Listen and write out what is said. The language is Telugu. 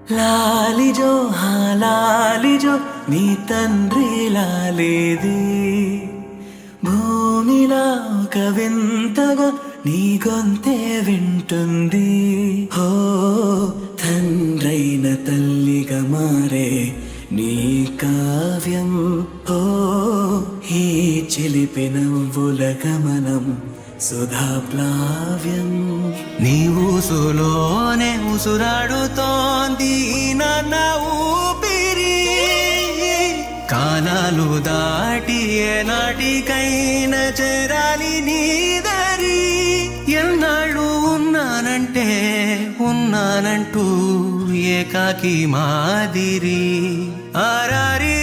లాలిజో లాలిజో నీ తండ్రి లాలేది భూమిలా ఒక వింతగా నీ గొంతే వింటుంది హో తండ్రైన తల్లిగా మారే నీ కావ్యం హో ఈ చిలిపి నవ్వుల గమనం సుధాప్లావ్యం నీ ఊసులోనే ఉసురాడుతోంది నాన్న ఊపిరి కాలాలు దాటి ఏనాటికైనా చేరాలి నీ దారి ఎన్నాళ్ళు ఉన్నానంటూ ఏకాకి మాదిరి ఆరారి